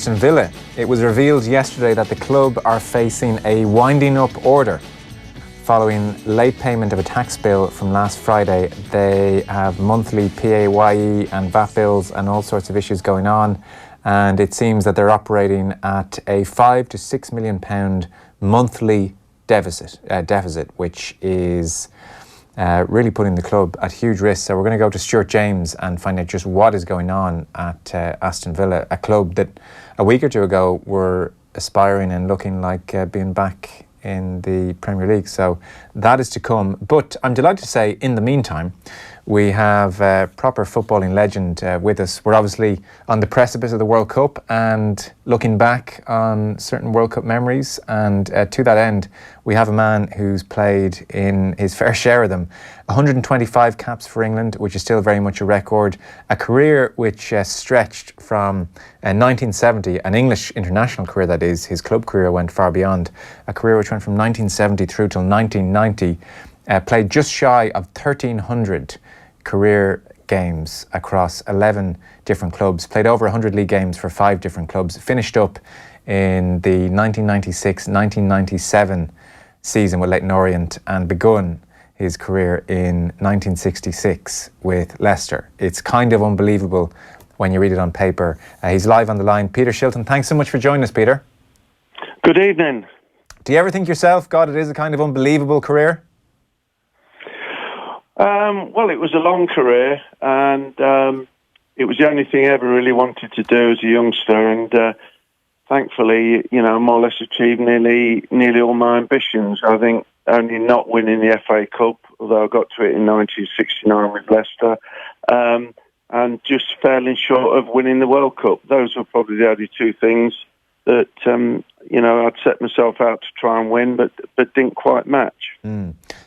Aston Villa. It was revealed yesterday that the club are facing a winding up order following late payment of a tax bill from last Friday. They have monthly PAYE and VAT bills and all sorts of issues going on, and it seems that they're operating at a £5 to £6 million monthly deficit, which is really putting the club at huge risk. So we're going to go to Stuart James and find out just what is going on at Aston Villa, a club that a week or two ago were aspiring and looking like being back in the Premier League. So that is to come. But I'm delighted to say, in the meantime, we have a proper footballing legend with us. We're obviously on the precipice of the World Cup and looking back on certain World Cup memories. And to that end, we have a man who's played in his fair share of them. 125 caps for England, which is still very much a record. A career which stretched from 1970, an English international career that is. His club career went far beyond. A career which went from 1970 through till 1990. Played just shy of 1,300 career games across 11 different clubs. Played over 100 league games for 5 different clubs. Finished up in the 1996-1997 season with Leyton Orient and begun his career in 1966 with Leicester. It's kind of unbelievable when you read it on paper. He's live on the line. Peter Shilton, thanks so much for joining us, Peter. Good evening. Do you ever think yourself, God, it is a kind of unbelievable career? Well, it was a long career, and it was the only thing I ever really wanted to do as a youngster, and thankfully, more or less achieved nearly all my ambitions. I think only not winning the FA Cup, although I got to it in 1969 with Leicester, and just falling short of winning the World Cup. Those were probably the only two things that I'd set myself out to try and win, but didn't quite match.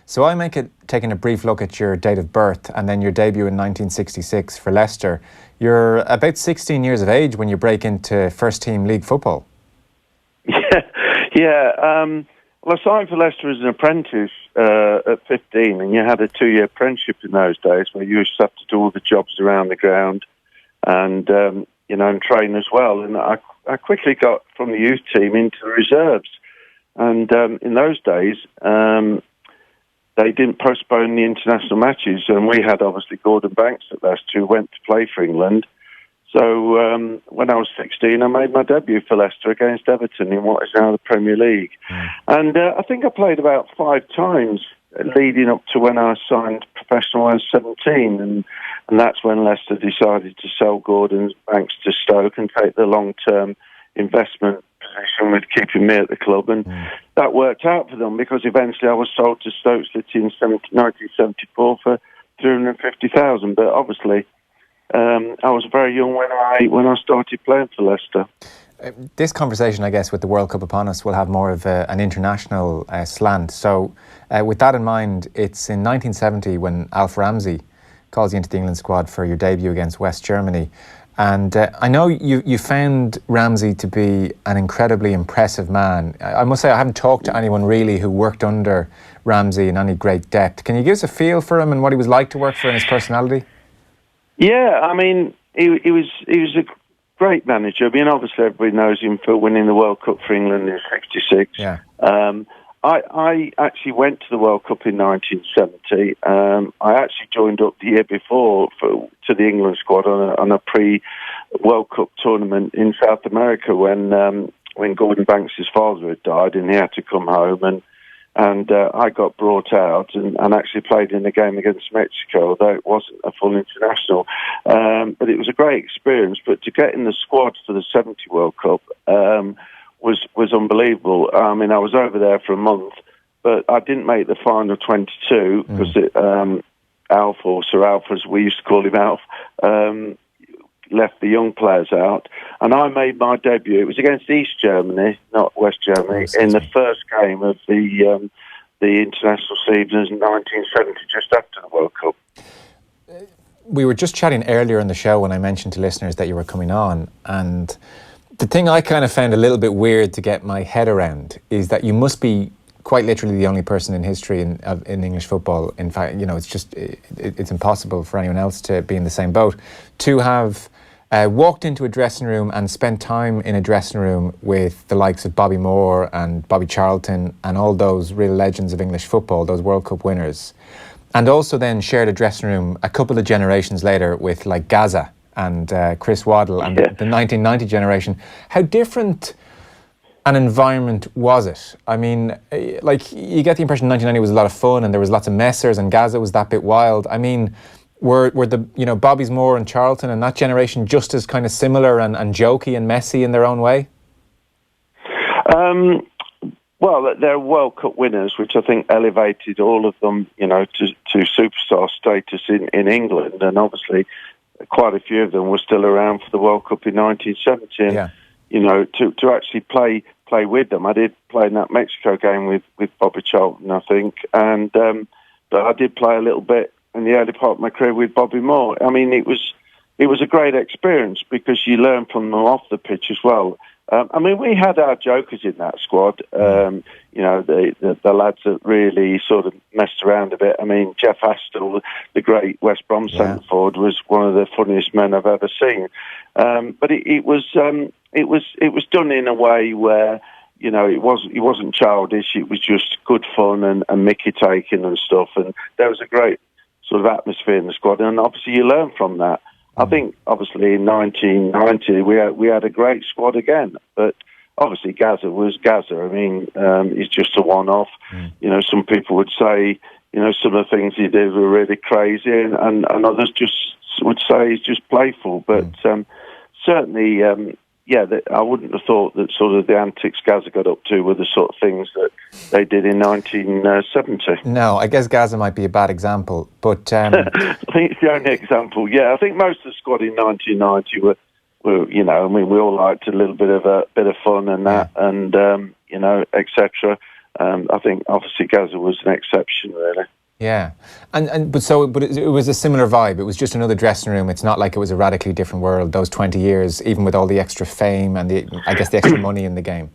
So I make it taking a brief look at your date of birth and then your debut in 1966 for Leicester. You're about 16 years of age when you break into first-team league football. Yeah. Well, I signed for Leicester as an apprentice at 15, and you had a 2-year apprenticeship in those days where you used to have to do all the jobs around the ground and and train as well. And I quickly got from the youth team into the reserves. And in those days, they didn't postpone the international matches. And we had, obviously, Gordon Banks at Leicester, who went to play for England. So when I was 16, I made my debut for Leicester against Everton in what is now the Premier League. And I think I played about 5 times leading up to when I signed professional when I was 17. And that's when Leicester decided to sell Gordon Banks to Stoke and take the long-term investment position with keeping me at the club, and that worked out for them because eventually I was sold to Stoke City in 1974 for $350,000. But obviously, I was very young when I started playing for Leicester. This conversation, I guess, with the World Cup upon us, will have more of an international slant. So, with that in mind, it's in 1970 when Alf Ramsey calls you into the England squad for your debut against West Germany. And I know you found Ramsey to be an incredibly impressive man. I must say I haven't talked to anyone really who worked under Ramsey in any great depth. Can you give us a feel for him and what he was like to work for and his personality? Yeah, I mean, he was a great manager. I mean, obviously everybody knows him for winning the World Cup for England in '66. Yeah. I actually went to the World Cup in 1970. I actually joined up the year before to the England squad on a pre-World Cup tournament in South America when Gordon Banks' father had died and he had to come home, and I got brought out and actually played in a game against Mexico, although it wasn't a full international. But it was a great experience. But to get in the squad for the 70 World Cup was unbelievable. I mean, I was over there for a month, but I didn't make the final 22 because Alf, or Sir Alf, as we used to call him, Alf, left the young players out. And I made my debut. It was against East Germany, not West Germany, in the first game of the international season in 1970, just after the World Cup. We were just chatting earlier in the show when I mentioned to listeners that you were coming on, and the thing I kind of found a little bit weird to get my head around is that you must be quite literally the only person in history in English football. In fact, it's impossible for anyone else to be in the same boat, to have walked into a dressing room and spent time in a dressing room with the likes of Bobby Moore and Bobby Charlton and all those real legends of English football, those World Cup winners. And also then shared a dressing room a couple of generations later with like Gaza and Chris Waddle and the 1990 generation. How different an environment was it? I mean, like, you get the impression 1990 was a lot of fun and there was lots of messers and Gaza was that bit wild. I mean, were the, you know, Bobby's Moore and Charlton and that generation just as kind of similar and jokey and messy in their own way? Well, they're World Cup winners, which I think elevated all of them, you know, to superstar status in England. And obviously, quite a few of them were still around for the World Cup in 1970. Yeah. You know, to actually play with them. I did play in that Mexico game with Bobby Charlton, I think. And but I did play a little bit in the early part of my career with Bobby Moore. I mean, it was a great experience because you learn from them off the pitch as well. I mean, we had our jokers in that squad. You know, the lads that really sort of messed around a bit. I mean, Jeff Astle, the great West Brom centre forward, was one of the funniest men I've ever seen. But it was done in a way where, you know, it wasn't childish. It was just good fun and Mickey taking and stuff. And there was a great sort of atmosphere in the squad. And obviously, you learn from that. I think, obviously, in 1990, we had a great squad again. But obviously, Gaza was Gaza. I mean, he's just a one-off. You know, some people would say, you know, some of the things he did were really crazy, and others just would say he's just playful. But certainly, I wouldn't have thought that sort of the antics Gaza got up to were the sort of things that they did in 1970. No, I guess Gaza might be a bad example, but I think it's the only example. Yeah, I think most of the squad in 1990 were, you know, I mean, we all liked a little bit of fun and that, and you know, etc. I think obviously Gaza was an exception, really. Yeah, but it was a similar vibe. It was just another dressing room. It's not like it was a radically different world. Those 20 years, even with all the extra fame and the extra money in the game.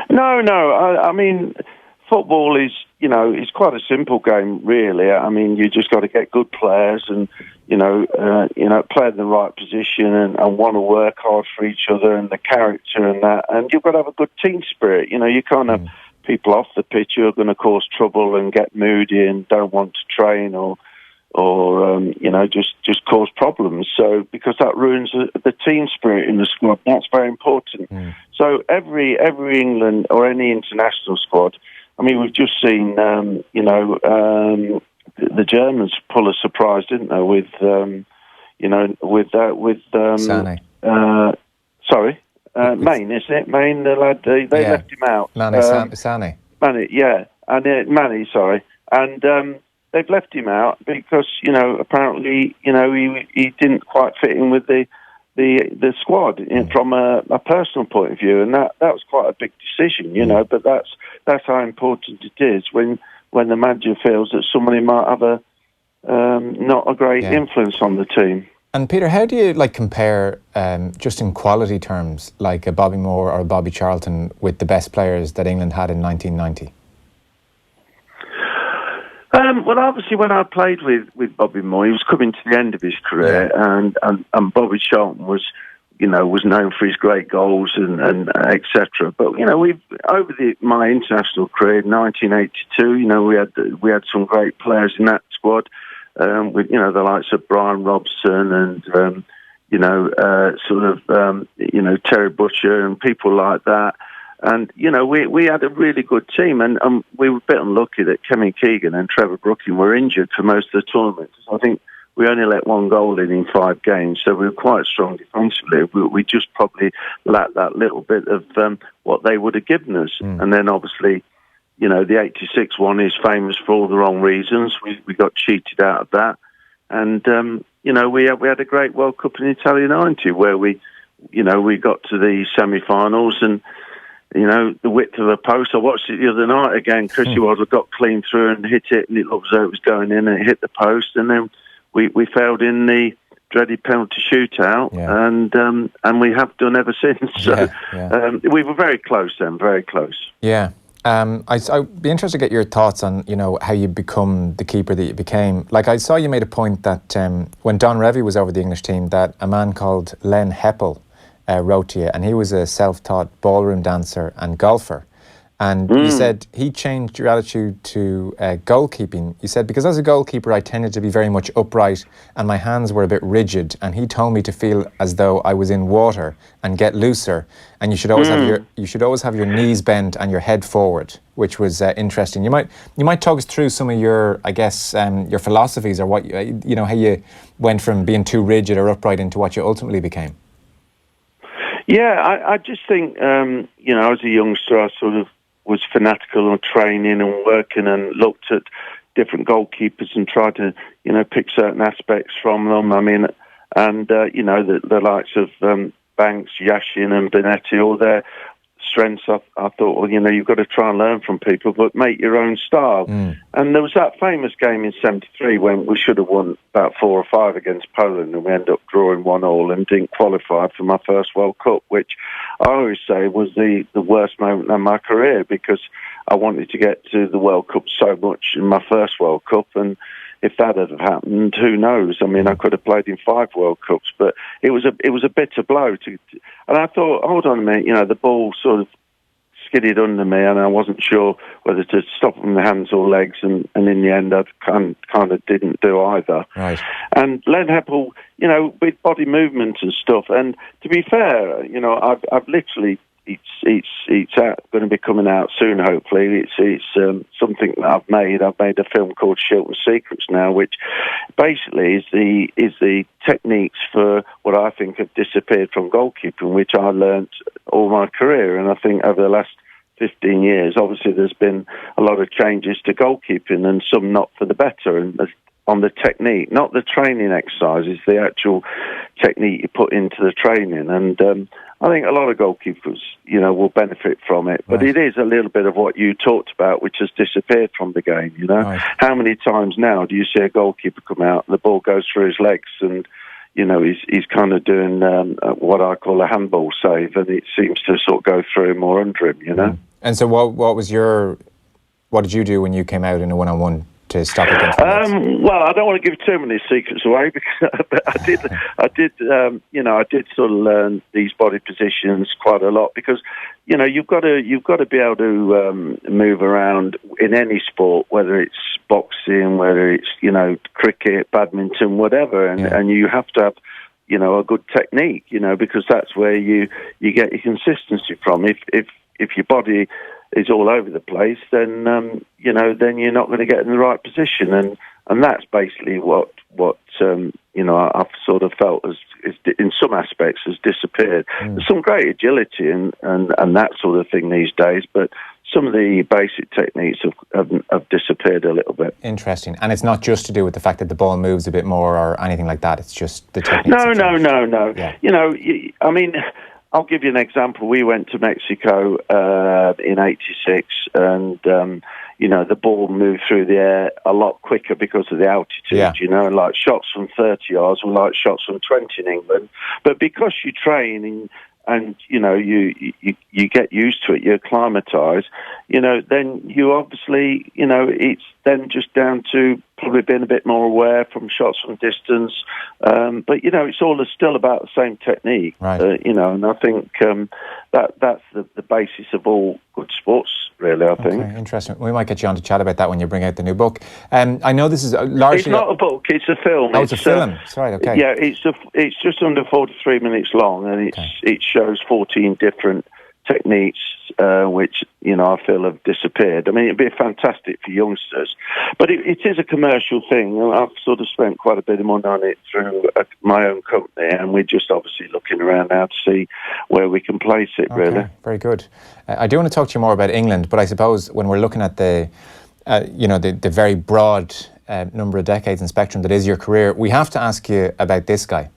No. I mean, football is, you know, it's quite a simple game, really. I mean, you just got to get good players and you know, play in the right position and want to work hard for each other and the character and that. And you've got to have a good team spirit. You know, you can't have people off the pitch who are going to cause trouble and get moody and don't want to train or you know, just cause problems. So because that ruins the team spirit in the squad, that's very important. So every England or any international squad, I mean, we've just seen you know, the Germans pull a surprise, didn't they? With you know, with Sané. Sorry. Maine, isn't it? Maine, the lad, they left him out. Sané. Mane, yeah. And Mane, sorry. And they've left him out because, you know, apparently, you know, he didn't quite fit in with the squad from a personal point of view. And that was quite a big decision, you know, but that's how important it is when the manager feels that somebody might have not a great influence on the team. And Peter, how do you compare, just in quality terms, like a Bobby Moore or a Bobby Charlton with the best players that England had in 1990? Well, obviously, when I played with Bobby Moore, he was coming to the end of his career, and Bobby Charlton was known for his great goals and etc. But you know, over my international career in 1982, you know, we had some great players in that squad. With the likes of Brian Robson and Terry Butcher and people like that, and we had a really good team, and we were a bit unlucky that Kevin Keegan and Trevor Brooking were injured for most of the tournament. I think we only let one goal in 5 games, so we were quite strong defensively. We just probably lacked that little bit of what they would have given us, and then obviously. You know, the 86 one is famous for all the wrong reasons. We got cheated out of that. And, we had a great World Cup in Italy 90 where we got to the semi-finals and, the width of the post. I watched it the other night again. Chrissy Waddle got clean through and hit it, and it looked as though it was going in, and it hit the post. And then we failed in the dreaded penalty shootout, and we have done ever since. So we were very close then, very close. Yeah. I'd be interested to get your thoughts on, how you become the keeper that you became. Like, I saw you made a point that when Don Revie was over the English team, that a man called Len Heppel wrote to you, and he was a self-taught ballroom dancer and golfer. And you said he changed your attitude to goalkeeping. You said, because as a goalkeeper, I tended to be very much upright and my hands were a bit rigid. And he told me to feel as though I was in water and get looser. And you should always have your knees bent and your head forward, which was interesting. You might talk us through some of your, I guess, your philosophies, or what how you went from being too rigid or upright into what you ultimately became. Yeah, I just think as a youngster, I sort of was fanatical on training and working, and looked at different goalkeepers and tried to, pick certain aspects from them. I mean, and, the likes of Banks, Yashin and Benetti, all their strengths, I thought, well, you've got to try and learn from people, but make your own style. And there was that famous game in 73 when we should have won about 4 or 5 against Poland, and we ended up drawing 1-1 and didn't qualify for my first World Cup, which I always say was the worst moment in my career, because I wanted to get to the World Cup so much in my first World Cup, and if that had happened, who knows? I mean, I could have played in 5 World Cups, but it was a bitter blow. And I thought, hold on a minute, the ball sort of skidded under me, and I wasn't sure whether to stop with my hands or legs, and in the end, I kind of didn't do either. Right. And Len Heppel, with body movement and stuff, and to be fair, I've literally. It's going to be coming out soon, hopefully. It's something that I've made. I've made a film called Shilton Secrets now, which basically is the techniques for what I think have disappeared from goalkeeping, which I learnt all my career. And I think over the last 15 years, obviously there's been a lot of changes to goalkeeping, and some not for the better. And on the technique, not the training exercises, the actual technique you put into the training. And I think a lot of goalkeepers, will benefit from it. But It is a little bit of what you talked about, which has disappeared from the game, Right. How many times now do you see a goalkeeper come out, the ball goes through his legs, and, he's kind of doing what I call a handball save, and it seems to sort of go through him or under him, And so what did you do when you came out in a one-on-one to stop against well, I don't want to give too many secrets away, because I did sort of learn these body positions quite a lot, because you've got to be able to move around in any sport, whether it's boxing, whether it's cricket, badminton, whatever, and you have to have a good technique, because that's where you get your consistency from. If your body is all over the place, then then you're not going to get in the right position, and that's basically what I've sort of felt is in some aspects has disappeared. There's some great agility and that sort of thing these days, but some of the basic techniques have disappeared a little bit. Interesting. And it's not just to do with the fact that the ball moves a bit more or anything like that. It's just the techniques. No. Yeah. I mean, I'll give you an example. We went to Mexico in '86, and the ball moved through the air a lot quicker because of the altitude. Yeah. Like shots from 30 yards were like shots from 20 in England. But because you train and you get used to it, you acclimatise, then you obviously, it's then just down to probably being a bit more aware from shots from distance. But, it's all still about the same technique, right. And I think that's the basis of all good sports, really, I think. Okay, interesting. We might get you on to chat about that when you bring out the new book. I know this is largely... It's not a book, it's a film. Oh, it's a film. That's right, okay. Yeah, it's just under 43 minutes long, and it shows 14 different techniques, which, I feel have disappeared. I mean, it'd be fantastic for youngsters, but it is a commercial thing. I've sort of spent quite a bit of money on it through my own company, and we're just obviously looking around now to see where we can place it, really. Very good. I do want to talk to you more about England, but I suppose when we're looking at the very broad number of decades and spectrum that is your career, we have to ask you about this guy.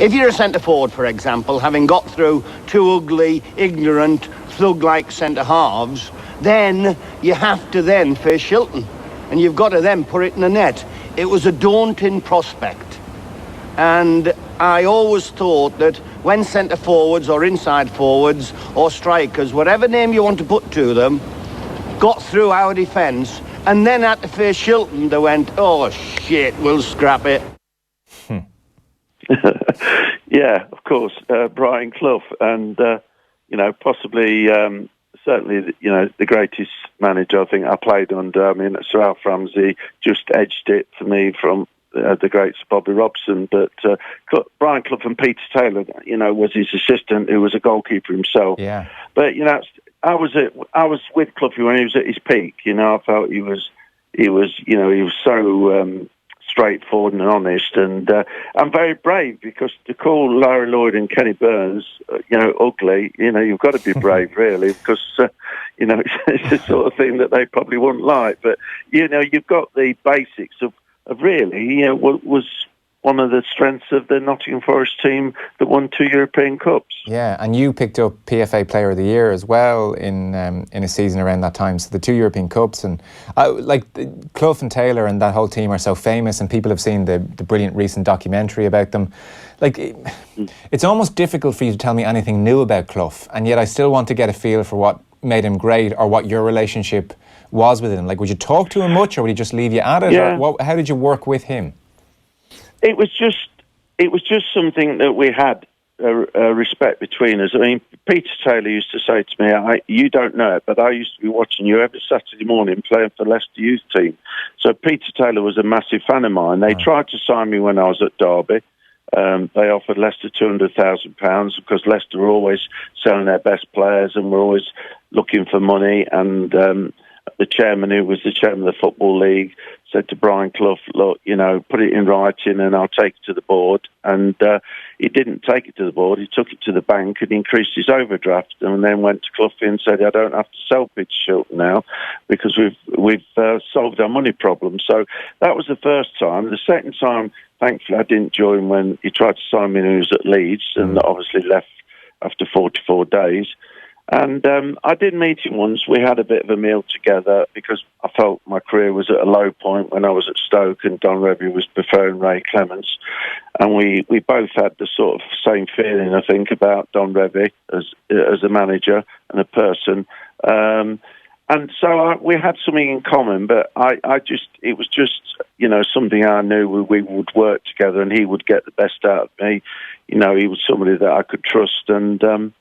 If you're a centre-forward, for example, having got through 2 ugly, ignorant, thug-like centre-halves, then you have to then face Shilton, and you've got to then put it in the net. It was a daunting prospect, and I always thought that when centre-forwards or inside forwards or strikers, whatever name you want to put to them, got through our defence, and then had to face Shilton, they went, oh shit, we'll scrap it. Yeah, of course, Brian Clough, and possibly, certainly, the greatest manager I think I played under. I mean, Sir Alf Ramsey just edged it for me from the great Sir Bobby Robson, but Brian Clough and Peter Taylor, was his assistant, who was a goalkeeper himself. Yeah. But I was with Clough when he was at his peak. I felt he was so straightforward and honest, and very brave, because to call Larry Lloyd and Kenny Burns, ugly, you've got to be brave, really, because it's the sort of thing that they probably wouldn't like. But you've got the basics of really, what was one of the strengths of the Nottingham Forest team that won 2 European Cups. Yeah, and you picked up PFA Player of the Year as well in a season around that time. So the 2 European Cups, and Clough and Taylor and that whole team are so famous, and people have seen the brilliant recent documentary about them. It's almost difficult for you to tell me anything new about Clough, and yet I still want to get a feel for what made him great, or what your relationship was with him. Would you talk to him much, or would he just leave you at it? Yeah. Or how did you work with him? It was just something that we had a respect between us. I mean, Peter Taylor used to say to me, you don't know it, but I used to be watching you every Saturday morning playing for Leicester youth team. So Peter Taylor was a massive fan of mine. They tried to sign me when I was at Derby. They offered Leicester £200,000 because Leicester were always selling their best players and were always looking for money. And the chairman, who was the chairman of the Football League, said to Brian Clough, look, put it in writing and I'll take it to the board. And he didn't take it to the board. He took it to the bank and increased his overdraft, and then went to Clough and said, I don't have to sell Peter Shilton now because we've solved our money problem. So that was the first time. The second time, thankfully, I didn't join when he tried to sign me when he was at Leeds, and obviously left after 44 days. And I did meet him once. We had a bit of a meal together because I felt my career was at a low point when I was at Stoke and Don Revie was preferring Ray Clements. And we both had the sort of same feeling, I think, about Don Revie as a manager and a person. And so we had something in common, but it was just, something I knew we would work together and he would get the best out of me. He was somebody that I could trust, and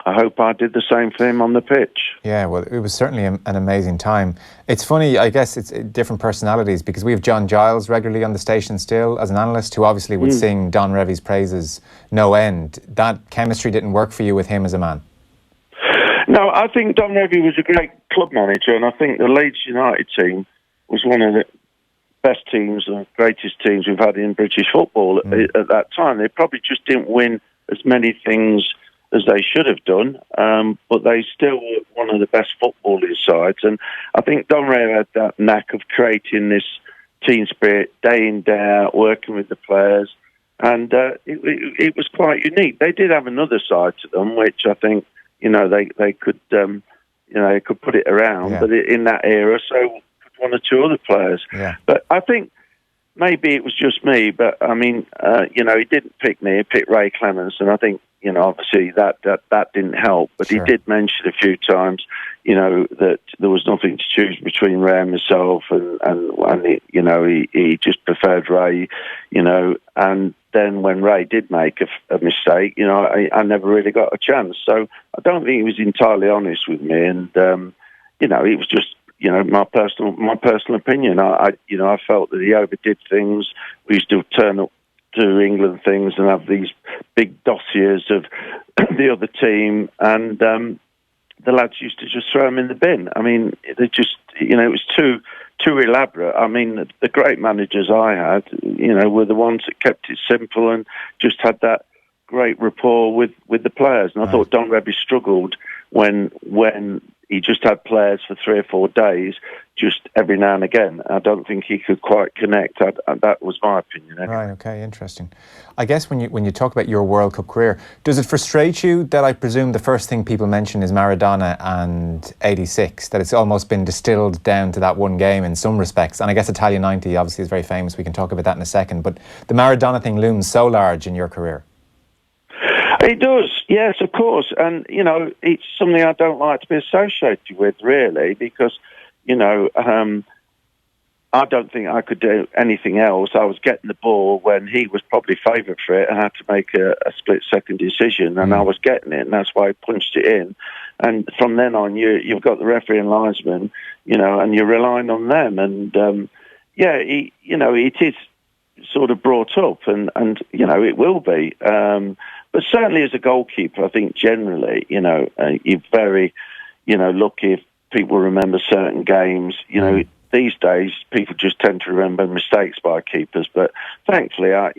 I hope I did the same for him on the pitch. Yeah, well, it was certainly an amazing time. It's funny, I guess it's different personalities, because we have John Giles regularly on the station still as an analyst, who obviously would sing Don Revie's praises no end. That chemistry didn't work for you with him as a man? No, I think Don Revie was a great club manager, and I think the Leeds United team was one of the best teams and greatest teams we've had in British football at that time. They probably just didn't win as many things as they should have done, but they still were one of the best footballing sides. And I think Don Revie had that knack of creating this team spirit day in, day out, working with the players, and it was quite unique. They did have another side to them, which I think they could they could put it around, but in that era, so could one or two other players. Yeah. But I think maybe it was just me, but I mean, he didn't pick me; he picked Ray Clements, and I think, obviously that didn't help. But he did mention a few times, that there was nothing to choose between Ray and myself, and he just preferred Ray, and then when Ray did make a mistake, I never really got a chance. So I don't think he was entirely honest with me, and it was just my personal opinion. I felt that he overdid things. We used to turn up to England things and have these big dossiers of the other team, and the lads used to just throw them in the bin. I mean, they just, it was too elaborate. I mean, the great managers I had, were the ones that kept it simple and just had that great rapport with the players. And I thought Don Revie struggled when he just had players for 3 or 4 days, just every now and again. I don't think he could quite connect. That was my opinion. Anyway. Right, okay, interesting. I guess when you talk about your World Cup career, does it frustrate you that I presume the first thing people mention is Maradona and 86, that it's almost been distilled down to that one game in some respects? And I guess Italia 90 obviously is very famous. We can talk about that in a second. But the Maradona thing looms so large in your career. It does, yes, of course. And, you know, it's something I don't like to be associated with, really, because, you know, I don't think I could do anything else. I was getting the ball when he was probably favoured for it and had to make a split-second decision, and I was getting it, and that's why I punched it in. And from then on, you've got the referee and linesman, you know, and you're relying on them. And, you know, it is sort of brought up, and you know, it will be. But certainly as a goalkeeper, I think generally, you know, you're very, you know, lucky if people remember certain games. You know, these days people just tend to remember mistakes by keepers. But thankfully, I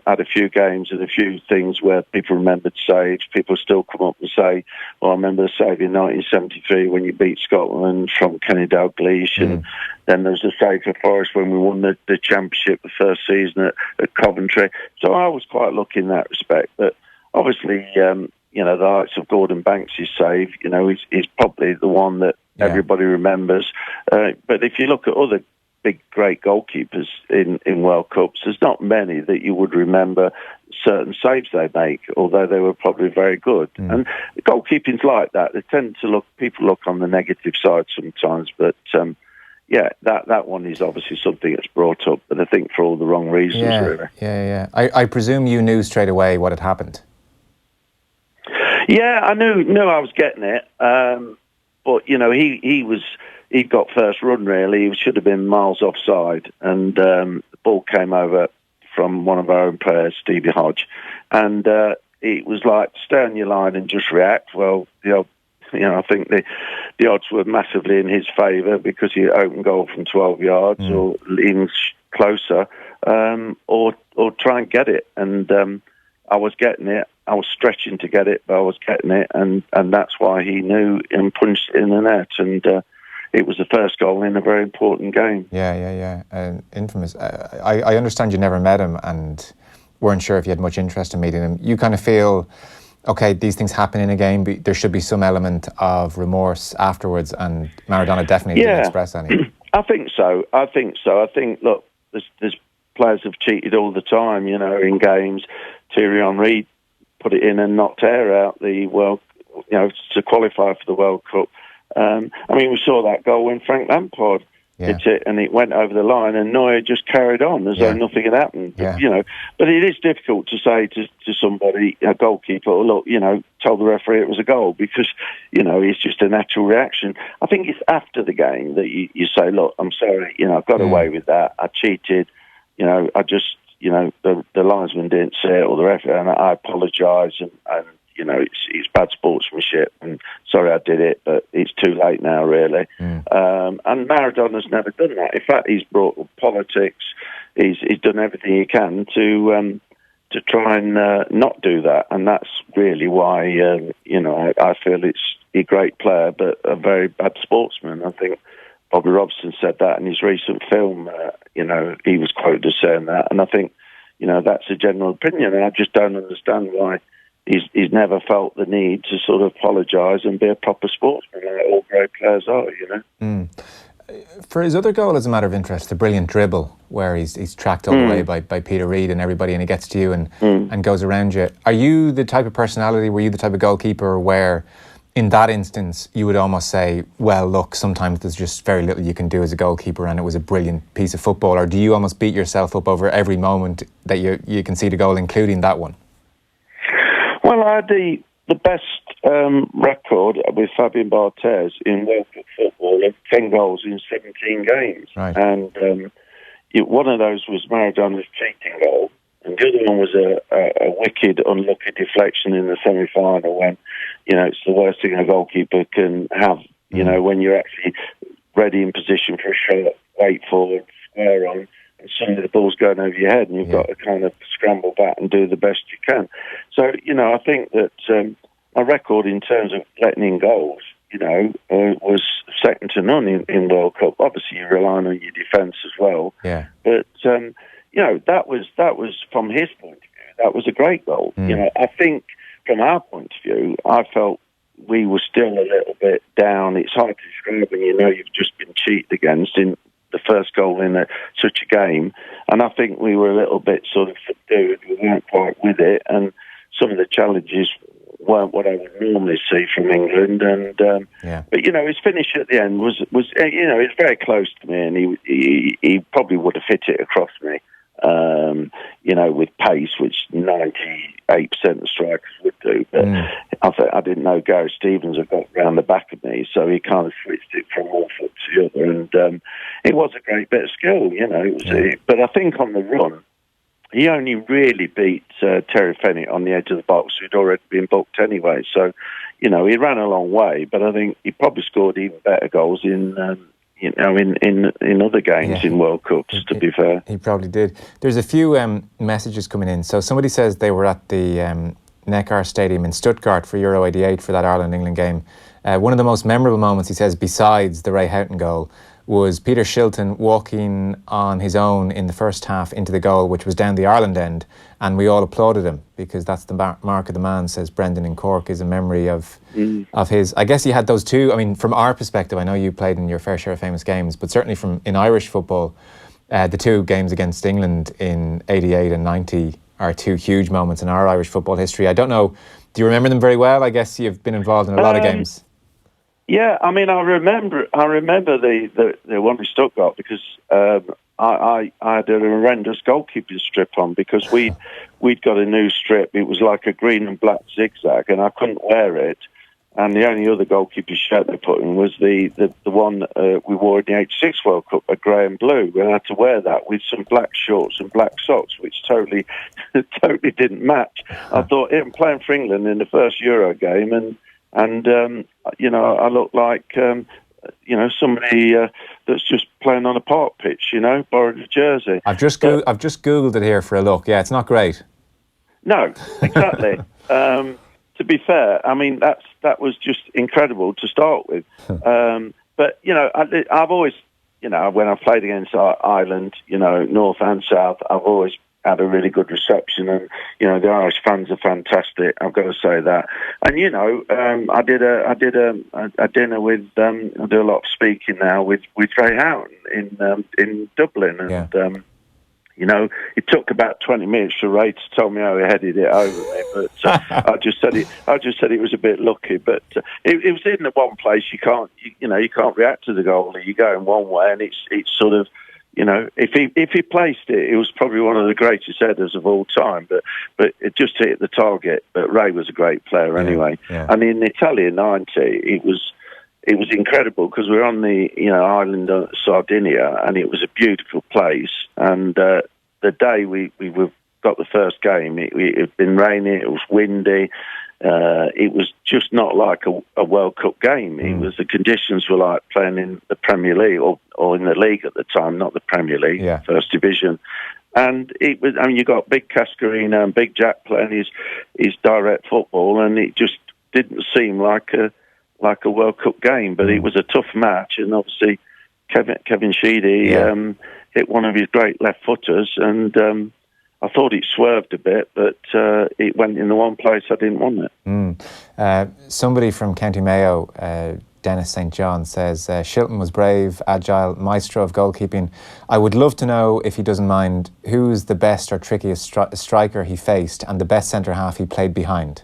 had a few games and a few things where people remembered saves. People still come up and say, "Well, I remember the save in 1973 when you beat Scotland from Kenny Dalglish," and then there's the save for Forest when we won the championship the first season at Coventry. So I was quite lucky in that respect. But obviously, you know, the likes of Gordon Banks' save, you know, is probably the one that everybody remembers. But if you look at other big, great goalkeepers in World Cups, there's not many that you would remember certain saves they make, although they were probably very good. And goalkeeping's like that. They tend to people look on the negative side sometimes, but that one is obviously something that's brought up, but I think for all the wrong reasons, really. Yeah. I presume you knew straight away what had happened. Yeah, I knew I was getting it. But, you know, he got first run, really. He should have been miles offside. And the ball came over from one of our own players, Stevie Hodge. And it was like, stay on your line and just react. Well, I think the odds were massively in his favour because he opened goal from 12 yards or even closer, or try and get it. And I was getting it. I was stretching to get it, but I was getting it, and that's why he knew and punched it in the net. And it was the first goal in a very important game. Yeah. Infamous. I understand you never met him and weren't sure if you had much interest in meeting him. You kind of feel, okay, these things happen in a game, but there should be some element of remorse afterwards, and Maradona definitely didn't express any. I think so. I think, look, there's players have cheated all the time, you know, in games. Thierry Henry put it in and knocked air out the World, you know, to qualify for the World Cup. I mean, we saw that goal when Frank Lampard hit it and it went over the line, and Neuer just carried on as though nothing had happened. Yeah. You know, but it is difficult to say to somebody, a goalkeeper, oh, look, you know, tell the referee it was a goal, because, you know, it's just a natural reaction. I think it's after the game that you say, look, I'm sorry, you know, I got away with that. I cheated. You know, I just, you know, the linesman didn't see it, or the referee, and I apologise, and you know, it's bad sportsmanship, and sorry I did it, but it's too late now, really. And Maradona's never done that. In fact, he's brought up politics. He's done everything he can to try and not do that, and that's really why, you know, I feel it's a great player, but a very bad sportsman. I think Bobby Robson said that in his recent film. You know, he was quoted as saying that, and I think, you know, that's a general opinion, and I just don't understand why he's never felt the need to sort of apologise and be a proper sportsman, like all great players are, you know. For his other goal, as a matter of interest, the brilliant dribble where he's tracked all the way by Peter Reid and everybody, and he gets to you and goes around you. Are you the type of personality, were you the type of goalkeeper where in that instance you would almost say, well, look, sometimes there's just very little you can do as a goalkeeper and it was a brilliant piece of football? Or do you almost beat yourself up over every moment that you concede a goal, including that one? Well, I had the best record with Fabian Barthez in World Cup football of 10 goals in 17 games. Right. And one of those was Maradona's cheating goal, and the other one was a wicked, unlucky deflection in the semi-final when, you know, it's the worst thing a goalkeeper can have, you know, when you're actually ready in position for a shot, wait forward, square on, and suddenly the ball's going over your head and you've got to kind of scramble back and do the best you can. So, you know, I think that my record in terms of letting in goals, you know, was second to none in World Cup. Obviously, you're relying on your defence as well. Yeah. But, you know, that was from his point of view, that was a great goal. You know, I think from our point of view, I felt we were still a little bit down. It's hard to describe when you know you've just been cheated against in the first goal in such a game, and I think we were a little bit sort of subdued. We weren't quite with it, and some of the challenges weren't what I would normally see from England. And but his finish at the end was it's very close to me, and he probably would have hit it across me. With pace, which 98% of strikers would do. But I didn't know Gary Stevens had got round the back of me, so he kind of switched it from one foot to the other. And it was a great bit of skill, But I think on the run, he only really beat Terry Fenwick on the edge of the box, who'd already been booked anyway. So, he ran a long way, but I think he probably scored even better goals in other games in World Cups, to be fair. He probably did. There's a few messages coming in. So somebody says they were at the Neckar Stadium in Stuttgart for Euro 88 for that Ireland-England game. One of the most memorable moments, he says, besides the Ray Houghton goal, was Peter Shilton walking on his own in the first half into the goal, which was down the Ireland end, and we all applauded him because that's the mark of the man, says Brendan in Cork, is a memory of his. I guess he had those two. I mean, from our perspective, I know you played in your fair share of famous games, but certainly in Irish football, the two games against England in 88 and 90 are two huge moments in our Irish football history. I don't know, do you remember them very well? I guess you've been involved in a lot of games. Yeah, I mean, I remember the one in Stuttgart because I had a horrendous goalkeeping strip on because we'd got a new strip. It was like a green and black zigzag, and I couldn't wear it. And the only other goalkeeper shirt they put in was the one we wore in the '86 World Cup, a grey and blue. And I had to wear that with some black shorts and black socks, which totally didn't match. I thought, I'm playing for England in the first Euro game, and I look like, somebody that's just playing on a park pitch, borrowed a jersey. I've just Googled it here for a look. Yeah, it's not great. No, exactly. To be fair, I mean, that was just incredible to start with. But, I've always, when I've played against Ireland, North and South, I've always had a really good reception, and the Irish fans are fantastic. I've got to say that. And I did a dinner with I do a lot of speaking now with Ray Houghton in Dublin, and it took about 20 minutes for Ray to tell me how he headed it over me, but I just said it was a bit lucky. But it was in the one place you can't react to the goalie. You go in one way, and it's sort of. If he placed it, it was probably one of the greatest headers of all time. But it just hit the target. But Ray was a great player anyway. Yeah. And in Italia '90, it was incredible because we were on the island of Sardinia, and it was a beautiful place. And the day we got the first game, it had been raining. It was windy. It was just not like a World Cup game. It was, the conditions were like playing in the Premier League or in the league at the time, not the Premier League, First Division. And it was, you got Big Cascarino and Big Jack playing his direct football, and it just didn't seem like a World Cup game. But it was a tough match, and obviously Kevin Sheedy hit one of his great left footers, and I thought it swerved a bit, but it went in the one place I didn't want it. Somebody from County Mayo, Dennis St. John, says, Shilton was brave, agile, maestro of goalkeeping. I would love to know, if he doesn't mind, who's the best or trickiest striker he faced and the best centre-half he played behind?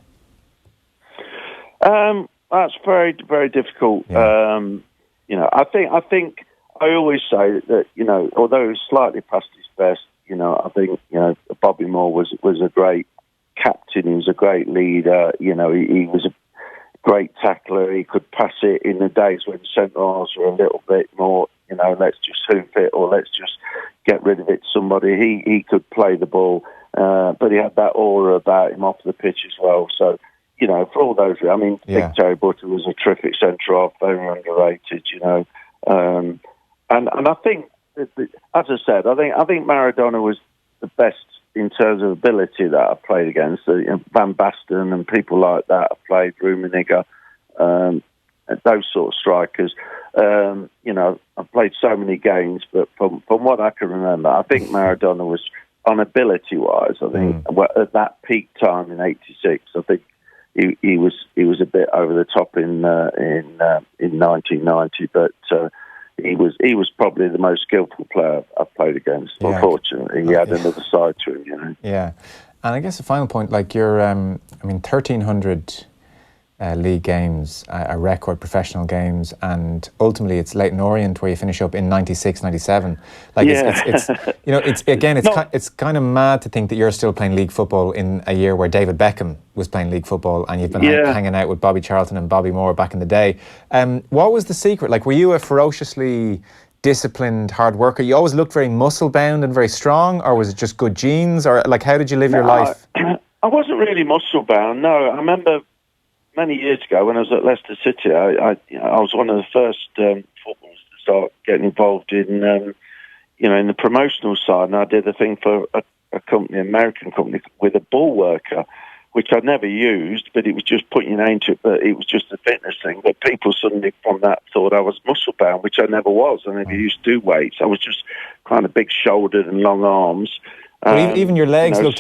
That's very, very difficult. Yeah. I think I always say that, although he's slightly past his best, I think, Bobby Moore was a great captain. He was a great leader. He was a great tackler. He could pass it in the days when centre-halves were a little bit more, let's just hoof it or let's just get rid of it to somebody. He could play the ball, but he had that aura about him off the pitch as well. So, for all those, Big Terry Butter was a terrific centre-half, very underrated, and I think, as I said, I think Maradona was the best in terms of ability that I played against. Van Basten and people like that I played, Rummenigge, those sort of strikers. I've played so many games, but from what I can remember, I think Maradona was, on ability-wise, I think at that peak time in '86, I think he was a bit over the top in 1990, but. He was probably the most skillful player I've played against. Yeah. Unfortunately, he had another side to him, Yeah. And I guess the final point, like you're, 1,300 league games, a record professional games, and ultimately it's Leyton Orient where you finish up in 96, 97. Like it's kind of mad to think that you're still playing league football in a year where David Beckham was playing league football, and you've been hanging out with Bobby Charlton and Bobby Moore back in the day. What was the secret? Like, were you a ferociously disciplined hard worker? You always looked very muscle bound and very strong, or was it just good genes, or like how did you live your life? I wasn't really muscle bound. No, I remember many years ago when I was at Leicester City, I was one of the first footballers to start getting involved in in the promotional side, and I did a thing for a company, an American company, with a ball worker, which I'd never used, but it was just putting your name to it, but it was just a fitness thing. But people suddenly from that thought I was muscle bound, which I never was. I never used to do weights. I was just kind of big shouldered and long arms. But even your legs looked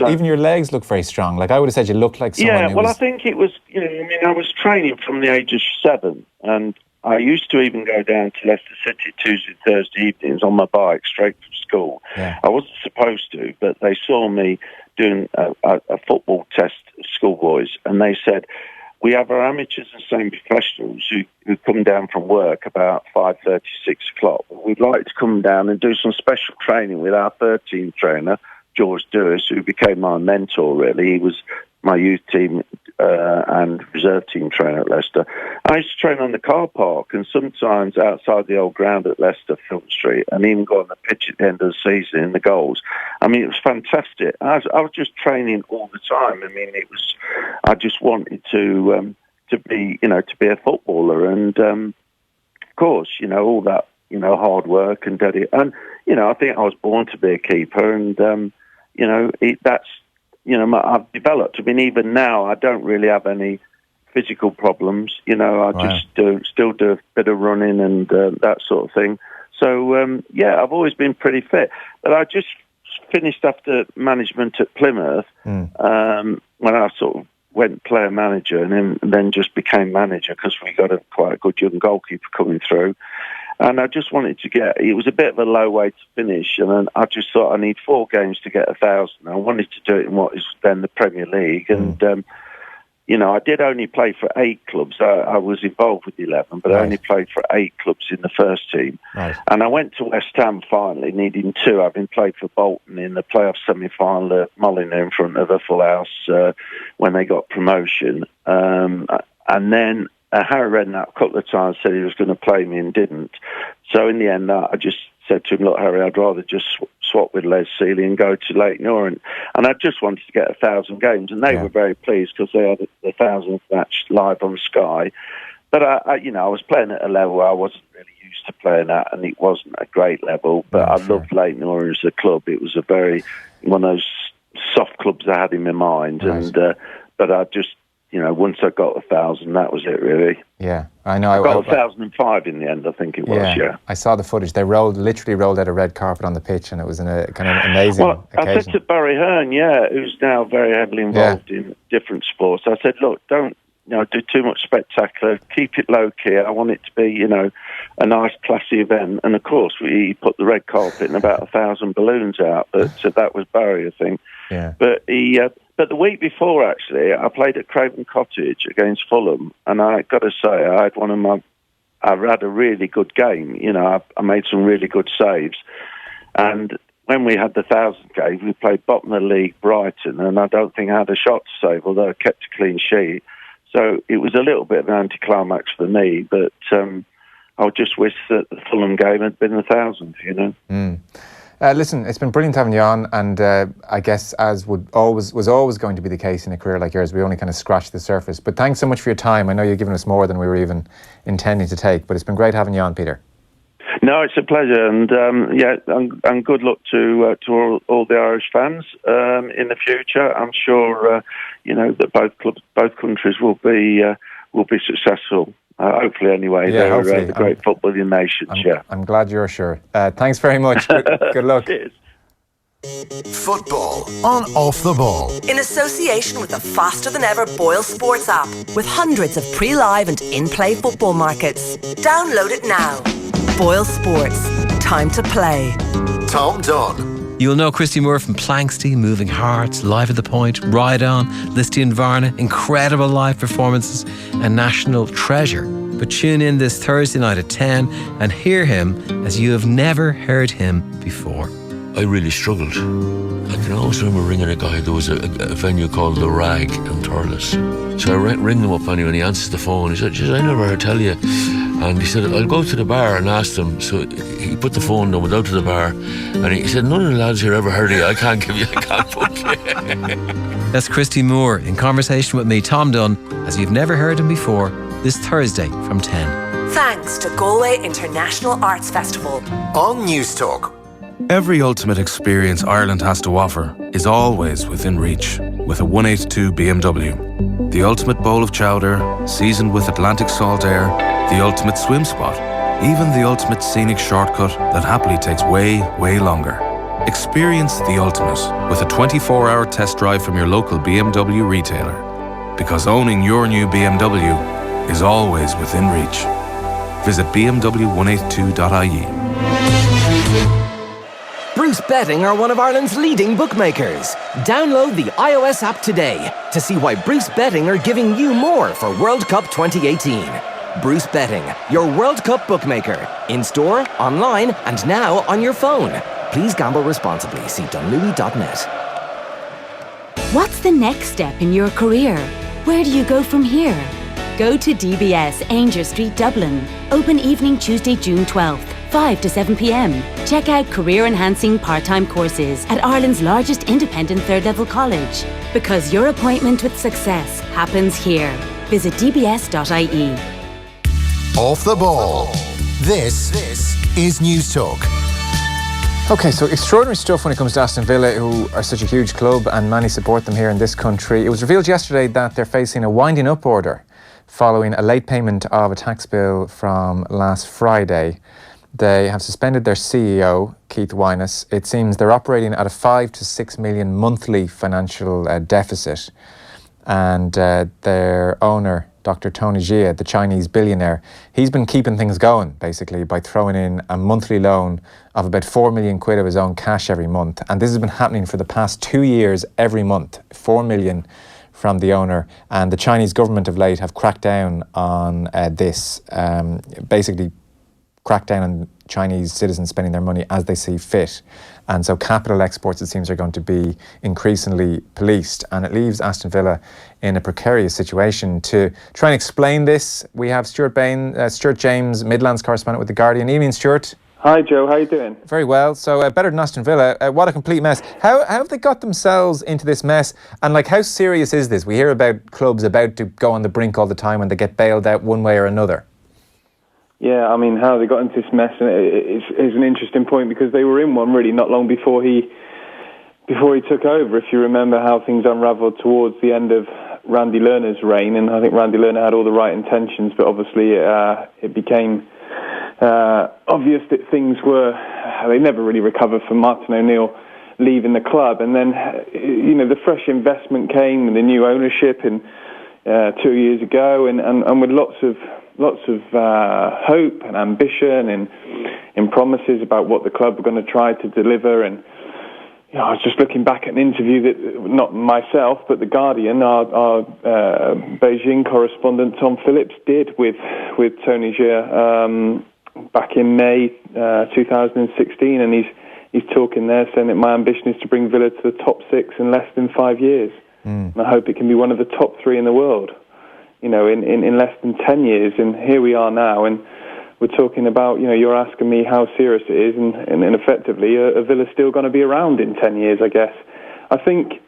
very strong. Like I would have said, you looked like someone. Yeah, well, I think it was. I was training from the age of 7, and I used to even go down to Leicester City Tuesday, Thursday evenings on my bike straight from school. Yeah. I wasn't supposed to, but they saw me doing a football test of schoolboys, and they said, we have our amateurs and semi-professionals who come down from work about 5:30, 6 o'clock. We'd like to come down and do some special training with our 13 trainer, George Dewis, who became my mentor, really. He was my youth team and reserve team trainer at Leicester. I used to train on the car park and sometimes outside the old ground at Leicester, Film Street, and even go on the pitch at the end of the season in the goals. I mean, it was fantastic. I was just training all the time. I mean, I just wanted to be a footballer, and of course, all that, hard work and dedication. And I think I was born to be a keeper, and I've developed. I mean, even now, I don't really have any physical problems. Just still do a bit of running and that sort of thing. So, I've always been pretty fit. But I just finished after management at Plymouth when I sort of went player manager and then just became manager because we got quite a good young goalkeeper coming through. And I just wanted to it was a bit of a low way to finish, and I just thought I need 4 games to get 1,000. I wanted to do it in what is then the Premier League, and I did only play for 8 clubs. I was involved with 11, but I only played for 8 clubs in the first team. Right. And I went to West Ham finally, needing 2, having played for Bolton in the playoff semi-final at Molyneux in front of a full house when they got promotion. And then Harry Redknapp a couple of times said he was going to play me and didn't. So in the end, I just said to him, look, Harry, I'd rather just swap with Les Seeley and go to Leyton Orient. And I just wanted to get 1,000 games. And they were very pleased because they had the 1,000th match live on Sky. But, I was playing at a level I wasn't really used to playing at, and it wasn't a great level. But I loved Leyton Orient as a club. It was one of those soft clubs I had in my mind. Right. And but I just... once I got 1,000, that was it, really. Yeah, I know. I got 1,005 in the end, I think it was, yeah. I saw the footage. They literally rolled out a red carpet on the pitch, and it was a kind of amazing occasion. I said to Barry Hearn, who's now very heavily involved in different sports, I said, look, don't do too much spectacular. Keep it low-key. I want it to be, a nice, classy event. And, of course, he put the red carpet and about 1,000 balloons out. But that was Barry, I think. Yeah. But But the week before, actually, I played at Craven Cottage against Fulham, and I got to say, I had a really good game. I made some really good saves. And when we had the 1,000 game, we played bottom of the league Brighton, and I don't think I had a shot to save, although I kept a clean sheet. So it was a little bit of an anticlimax for me, but I just wish that the Fulham game had been 1,000, Mm. Listen, it's been brilliant having you on, and I guess as was always going to be the case in a career like yours, we only kind of scratched the surface. But thanks so much for your time. I know you've given us more than we were even intending to take, but it's been great having you on, Peter. No, it's a pleasure, and and good luck to all the Irish fans in the future. I'm sure that both countries will be successful. Hopefully, anyway. They're the great footballing nations. I'm glad you're sure. Thanks very much. Good luck. Cheers. Football on Off the Ball. In association with the faster than ever Boyle Sports app, with hundreds of pre-live and in-play football markets. Download it now. Boyle Sports. Time to play. Tom Dunn. You'll know Christy Moore from Planksty, Moving Hearts, Live at the Point, Ride On, Listy and Varna, incredible live performances, and National Treasure. But tune in this Thursday night at 10 and hear him as you have never heard him before. I really struggled. I can always remember ringing a guy. There was a venue called The Rag in Thurles. So I ring them up anyway, and he answers the phone. He said, "Jeez, I never heard tell you." And he said, "I'll go to the bar and ask them." So he put the phone down, went out to the bar, and he said, "None of the lads here ever heard of you. I can't book you." That's Christy Moore in conversation with me, Tom Dunn, as you've never heard him before, this Thursday from 10. Thanks to Galway International Arts Festival. On News Talk. Every ultimate experience Ireland has to offer is always within reach with a 182 BMW. The ultimate bowl of chowder, seasoned with Atlantic salt air, the ultimate swim spot, even the ultimate scenic shortcut that happily takes way, way longer. Experience the ultimate with a 24-hour test drive from your local BMW retailer. Because owning your new BMW is always within reach. Visit bmw182.ie. Bruce Betting are one of Ireland's leading bookmakers. Download the iOS app today to see why Bruce Betting are giving you more for World Cup 2018. Bruce Betting, your World Cup bookmaker. In store, online, and now on your phone. Please gamble responsibly. See dunlewy.net. What's the next step in your career? Where do you go from here? Go to DBS Ainger Street, Dublin. Open evening Tuesday, June 12th. 5 to 7 p.m. Check out career-enhancing part-time courses at Ireland's largest independent third-level college. Because your appointment with success happens here. Visit dbs.ie. Off the ball. This is News Talk. Okay, so extraordinary stuff when it comes to Aston Villa, who are such a huge club and many support them here in this country. It was revealed yesterday that they're facing a winding up order following a late payment of a tax bill from last Friday. They have suspended their CEO, Keith Wyness. It seems they're operating at a 5 to 6 million monthly financial deficit. And their owner, Dr. Tony Xia, the Chinese billionaire, he's been keeping things going, basically, by throwing in a monthly loan of about 4 million quid of his own cash every month. And this has been happening for the past 2 years every month, 4 million from the owner. And the Chinese government of late have cracked down on this, basically crack down on Chinese citizens spending their money as they see fit. And so capital exports, it seems, are going to be increasingly policed. And it leaves Aston Villa in a precarious situation. To try and explain this, we have Stuart James, Midlands correspondent with The Guardian. Evening, Stuart. Hi, Joe. How are you doing? Very well. So better than Aston Villa. What a complete mess. How have they got themselves into this mess? And how serious is this? We hear about clubs about to go on the brink all the time when they get bailed out one way or another. Yeah, I mean, how they got into this mess is an interesting point, because they were in one really not long before he took over. If you remember how things unravelled towards the end of Randy Lerner's reign, and I think Randy Lerner had all the right intentions, but obviously it became obvious that things they never really recovered from Martin O'Neill leaving the club. And then, the fresh investment came with the new ownership in 2 years ago, and with lots of hope and ambition and promises about what the club were going to try to deliver. And I was just looking back at an interview that, not myself, but The Guardian, our Beijing correspondent Tom Phillips did with Tony Xia back in May 2016, and he's talking there saying that my ambition is to bring Villa to the top 6 in less than 5 years. And I hope it can be one of the top 3 in the world, in less than 10 years. And here we are now, and we're talking about, you're asking me how serious it is, and effectively, a Villa still going to be around in 10 years, I guess. I think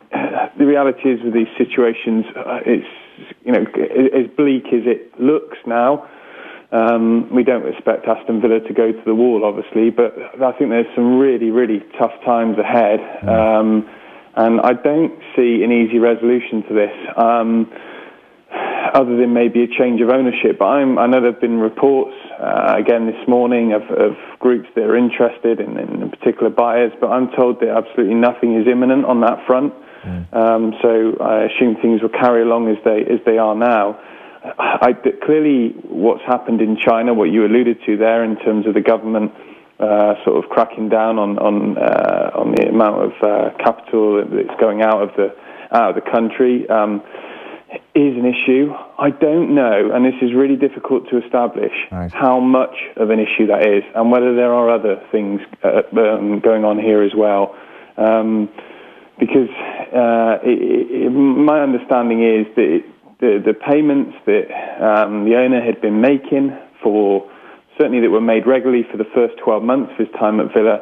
the reality is with these situations, it's, as bleak as it looks now. We don't expect Aston Villa to go to the wall, obviously, but I think there's some really, really tough times ahead. And I don't see an easy resolution to this, other than maybe a change of ownership. But I know there have been reports, again this morning, of groups that are interested in particular buyers, but I'm told that absolutely nothing is imminent on that front. So I assume things will carry along as they are now. Clearly what's happened in China, what you alluded to there in terms of the government sort of cracking down on the amount of capital that's going out of the country is an issue. I don't know, and this is really difficult to establish, how much of an issue that is, and whether there are other things going on here as well. Because my understanding is that the payments that the owner had been making certainly that were made regularly for the first 12 months of his time at Villa,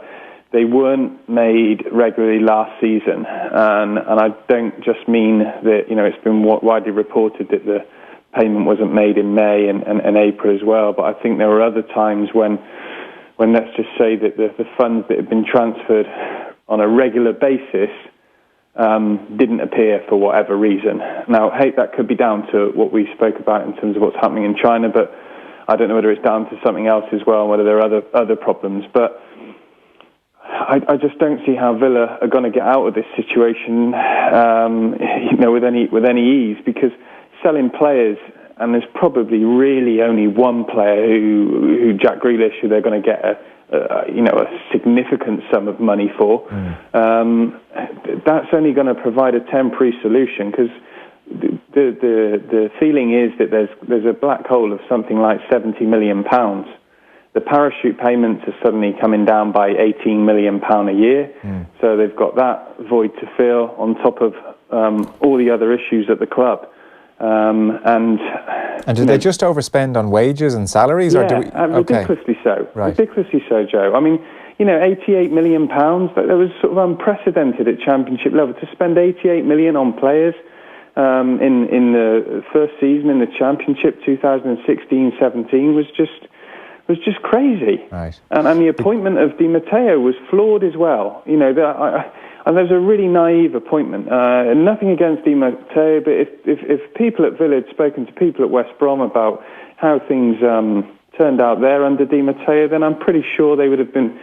they weren't made regularly last season. And I don't just mean that, it's been widely reported that the payment wasn't made in May and April as well, but I think there were other times when let's just say that the funds that had been transferred on a regular basis didn't appear for whatever reason. Now, that could be down to what we spoke about in terms of what's happening in China, but I don't know whether it's down to something else as well, whether there are other problems. But I just don't see how Villa are going to get out of this situation, with any ease, because selling players, and there's probably really only one player who Jack Grealish, who they're going to get a significant sum of money for. That's only going to provide a temporary solution, because the feeling is that there's a black hole of something like £70 million. The parachute payments are suddenly coming down by £18 million a year, so they've got that void to fill on top of all the other issues at the club. And did they just overspend on wages and salaries? Yeah, ridiculously so. Right. Ridiculously so, Joe. I mean, £88 million, that was sort of unprecedented at Championship level. To spend £88 million on players in the first season in the Championship, 2016-17, was just crazy. Right. And the appointment of Di Matteo was flawed as well. And there's a really naive appointment. Nothing against Di Matteo, but if people at Villa had spoken to people at West Brom about how things turned out there under Di Matteo, then I'm pretty sure they would have been,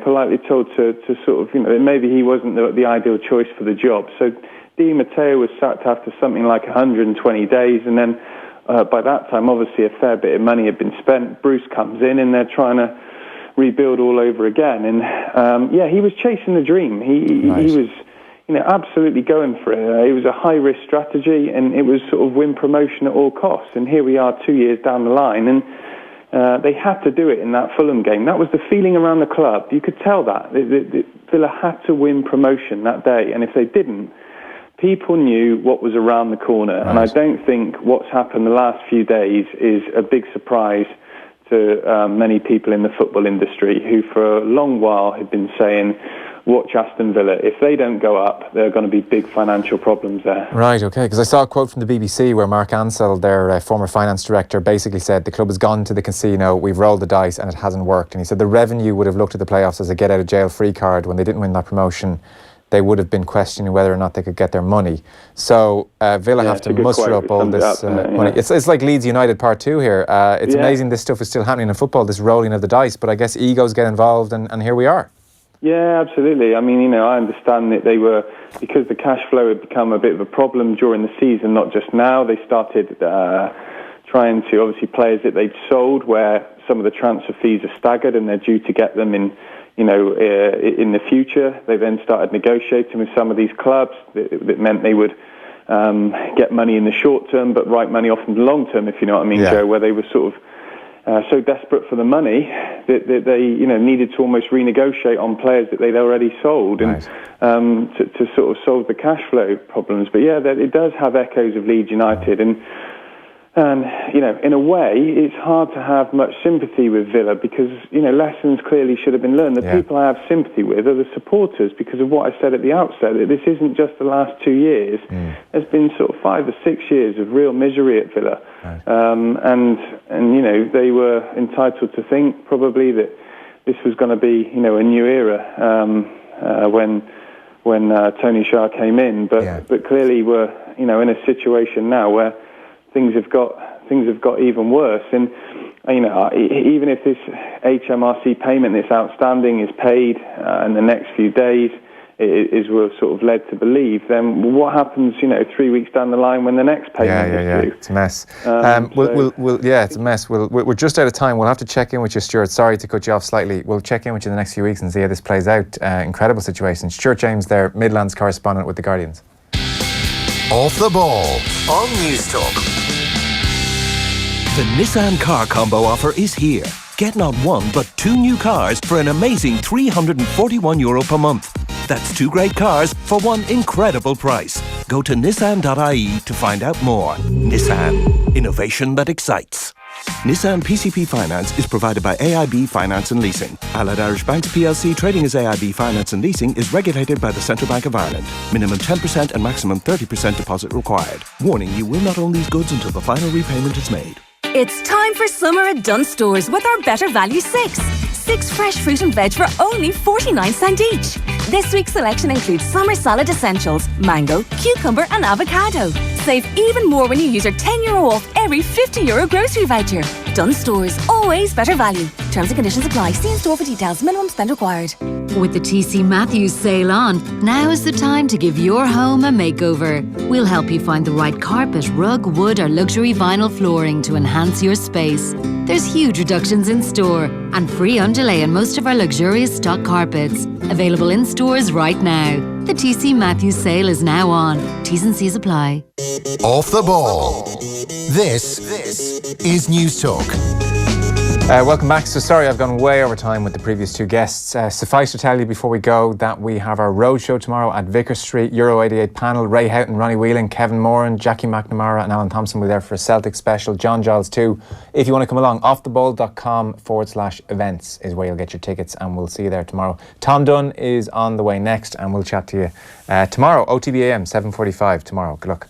politely told to sort of, maybe he wasn't the ideal choice for the job. So Di Matteo was sacked after something like 120 days, and then by that time, obviously, a fair bit of money had been spent. Bruce comes in, and they're trying to rebuild all over again. And he was chasing the dream. He was, absolutely going for it. It was a high-risk strategy, and it was sort of win promotion at all costs. And here we are 2 years down the line, and they had to do it in that Fulham game. That was the feeling around the club. You could tell that. Villa had to win promotion that day, and if they didn't, people knew what was around the corner. Right. And I don't think what's happened the last few days is a big surprise to many people in the football industry who for a long while had been saying, watch Aston Villa. If they don't go up, there are going to be big financial problems there. Right, okay. Because I saw a quote from the BBC where Mark Ansell, their former finance director, basically said the club has gone to the casino, we've rolled the dice and it hasn't worked. And he said the revenue would have looked at the playoffs as a get-out-of-jail-free card. When they didn't win that promotion, they would have been questioning whether or not they could get their money. So Villa have to muster up all this money. It's like Leeds United Part 2 here. It's amazing this stuff is still happening in football, this rolling of the dice, but I guess egos get involved and here we are. Yeah, absolutely. I mean, I understand that they were, because the cash flow had become a bit of a problem during the season, not just now. They started trying to, obviously, players that they'd sold where some of the transfer fees are staggered and they're due to get them in the future. They then started negotiating with some of these clubs that meant they would get money in the short term but write money off in the long term, if you know what I mean, Joe, where they were sort of so desperate for the money that they needed to almost renegotiate on players that they'd already sold and to sort of solve the cash flow problems. But it does have echoes of Leeds United, and in a way, it's hard to have much sympathy with Villa because, lessons clearly should have been learned. The people I have sympathy with are the supporters because of what I said at the outset, that this isn't just the last 2 years. There's been sort of 5 or 6 years of real misery at Villa. And they were entitled to think probably that this was going to be, a new era when Tony Shah came in. But clearly we're, in a situation now where things have got even worse, and even if this HMRC payment that's outstanding is paid in the next few days, is we're sort of led to believe, then what happens, 3 weeks down the line when the next payment is due? It's a mess. It's a mess. We're just out of time. We'll have to check in with you, Stuart. Sorry to cut you off slightly. We'll check in with you in the next few weeks and see how this plays out. Incredible situation. Stuart James there, Midlands correspondent with The Guardians. Off the Ball on News Talk. The Nissan car combo offer is here. Get not one but 2 new cars for an amazing €341 per month. That's 2 great cars for one incredible price. Go to nissan.ie to find out more. Nissan, innovation that excites. Nissan PCP Finance is provided by AIB Finance and Leasing. Allied Irish Banks PLC trading as AIB Finance and Leasing is regulated by the Central Bank of Ireland. Minimum 10% and maximum 30% deposit required. Warning, you will not own these goods until the final repayment is made. It's time for summer at Dunnes Stores with our Better Value 6. 6 fresh fruit and veg for only 49 cents each. This week's selection includes summer salad essentials, mango, cucumber and avocado. Save even more when you use our €10 off every €50 grocery voucher. Dunnes Stores, always better value. Terms and conditions apply. See in store for details. Minimum spend required. With the TC Matthews sale on, now is the time to give your home a makeover. We'll help you find the right carpet, rug, wood or luxury vinyl flooring to enhance your space. There's huge reductions in store and free underlay on most of our luxurious stock carpets. Available in stores right now. The TC Matthews sale is now on. T's and C's apply. Off the Ball. This is News Talk. Welcome back. So sorry I've gone way over time with the previous 2 guests. Suffice to tell you before we go that we have our roadshow tomorrow at Vicar Street, Euro 88 panel. Ray Houghton, Ronnie Whelan, Kevin Moran, Jackie McNamara and Alan Thompson will be there for a Celtic special. John Giles too. If you want to come along, offtheball.com/events is where you'll get your tickets, and we'll see you there tomorrow. Tom Dunn is on the way next and we'll chat to you tomorrow, OTB AM 7:45 tomorrow. Good luck.